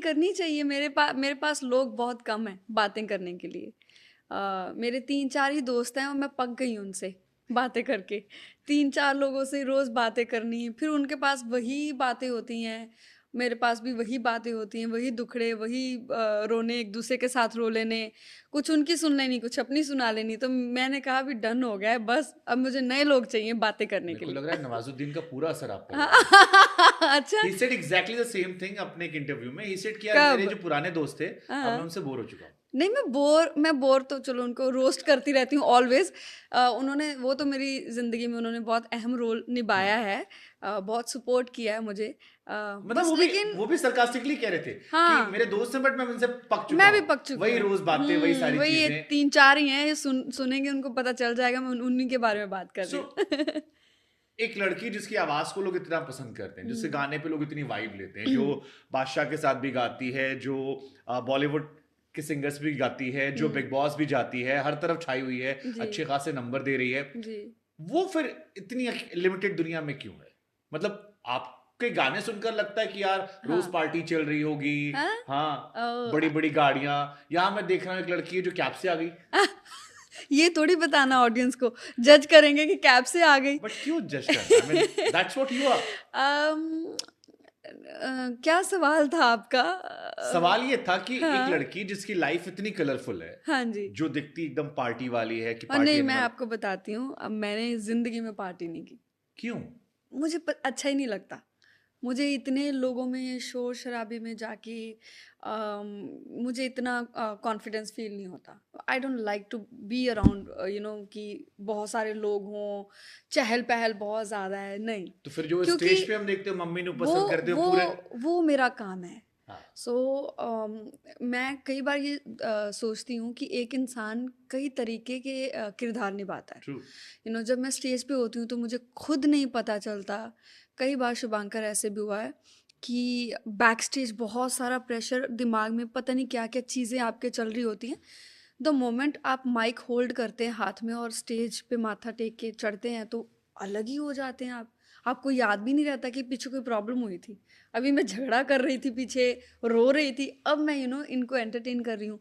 करनी चाहिए। मेरे पास लोग बहुत कम हैं बातें करने के लिए। मेरे 3-4 ही दोस्त हैं और मैं पक गई हूँ उनसे बातें करके। 3-4 लोगों से रोज़ बातें करनी, फिर उनके पास वही बातें होती हैं, मेरे पास भी वही बातें होती हैं, वही दुखड़े, वही रोने, एक-दूसरे के साथ रो लेने, कुछ उनकी सुन लेनी, कुछ अपनी सुना लेनी। तो मैंने कहा अभी डन हो गया है, बस अब मुझे नए लोग चाहिए बातें करने मेरे के को लग लिए। रहा है नवाजुद्दीन का पूरा असर आप पर हो हाँ, रहा है। अच्छा, he said exactly the same thing अपने एक इंटरव्यू में। ही सेड कि यार मेरे कब? जो पुराने दोस्त थे, अब मैं हाँ। उनसे बोर हो चुका हूँ। नहीं, मैं बोर तो चलो उनको रोस्ट करती रहती हूँ ऑलवेज़। उन्होंने वो तो मेरी ज़िंदगी में उन्होंने बहुत अहम रोल हम्म। निभाया है। बहुत सपोर्ट किया है मुझे। मतलब बस लेकिन वो भी सरकास्टिकली कह रहे थे कि हाँ, मेरे दोस्त हैं बट मैं उनसे पक चुका मैं भी हूँ। पक चुकी वही हूँ। रोज बातें, वही सारी वही ये चीजें। 3-4 ही हैं, ये सुनेंगे उनको पता चल जाएगा मैं उन्हीं के बारे में बात कर सो रही हूँ। एक लड़की जिसकी आवाज को लोग इतना पसंद करते हैं, जिसके हुँ। गाने पे लोग इतनी वाइब लेते हैं, जो बादशाह के साथ भी गाती है, जो बॉलीवुड के सिंगर्स भी गाती है, जो हुँ, बिग बॉस भी जाती है, हर तरफ छाई हुई है, जी, अच्छे खासे नंबर दे रही है, जी। वो फिर इतनी लिमिटेड दुनिया में क्यों है? मतलब आपके गाने सुनकर लगता है कि यार रोज हाँ। पार्टी चल रही होगी। हाँ? हाँ, बड़ी ओह! बड़ी गाड़ियां। यहाँ मैं देख रहा हूँ एक लड़की है जो कैब से आ गई। ये थोड़ी बताना ऑडियंस को, जज करेंगे कि कैब से आ गई। बट क्यों जज करना? I mean that's what you are. Um, क्या सवाल था आपका? सवाल ये था कि एक हाँ, लड़की जिसकी लाइफ इतनी कलरफुल है, हाँ जी। जो दिखती एकदम पार्टी वाली है कि और पार्टी नहीं, मैं एनिमल। आपको बताती हूँ, अब मैंने ज़िंदगी में पार्टी नहीं की। क्यों? मुझे अच्छा ही नहीं लगता। मुझे इतने लोगों में शोर-शराबे में जाके अम, मुझे इतना कॉन्फिडेंस फ़ील नहीं होता। I don't like to be around कि बहुत सारे लोग हों, चहल-पहल बहुत ज़्यादा है, नहीं। तो फिर जो क्योंकि स्टेज पे हम देखते हो मम्मी नु वो पसंद करते हो वो पूरे। वो मेरा काम है। हाँ। सो मैं कई बार ये सोचती हूँ कि एक इंसान कई तरीके के किरदार निभाता है। ट्रू। जब मैं स्टेज पे होती हूँ तो मुझे खुद नहीं पता चलता। कई बार शुभांकर ऐसे भी हुआ है कि बैक स्टेज बहुत सारा प्रेशर, दिमाग में पता नहीं क्या-क्या चीज़ें आपके चल रही होती हैं। द मोमेंट आप माइक होल्ड करते हैं हाथ में और स्टेज पे माथा टेक के चढ़ते हैं तो अलग ही हो जाते हैं आप। आपको याद भी नहीं रहता कि पीछे कोई प्रॉब्लम हुई थी। अभी मैं झगड़ा कर रही थी पीछे, रो रही थी, अब मैं इनको एंटरटेन कर रही हूँ।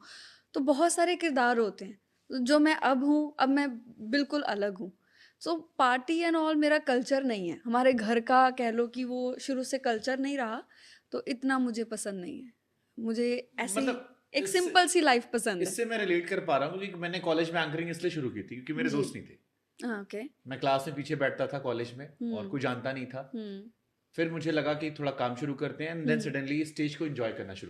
तो बहुत सारे किरदार होते हैं, जो मैं अब हूँ, अब मैं बिल्कुल अलग हूँ। सो पार्टी एंड ऑल मेरा कल्चर नहीं है। हमारे घर का कह लो कि वो शुरू से कल्चर नहीं रहा, तो इतना मुझे पसंद नहीं है। मुझे ऐसे ही मतलब एक इससे सिंपल सी लाइफ़ पसंद है। इससे मैं रिलेट कर पा रहा हूँ क्योंकि मैंने कॉलेज में एंकरिंग इसलिए शुरू की थी क्योंकि मेरे जी। दोस्त नहीं थे। हाँ, ओके। मैं क्लास में पीछे बैठता था कॉलेज में और हुँ, कोई जानता नहीं था। हुँ, फिर मुझे लगा कि थोड़ा काम शुरू करते हैं एंड देन हुँ। सडनली स्टेज को एंजॉय करना शुरू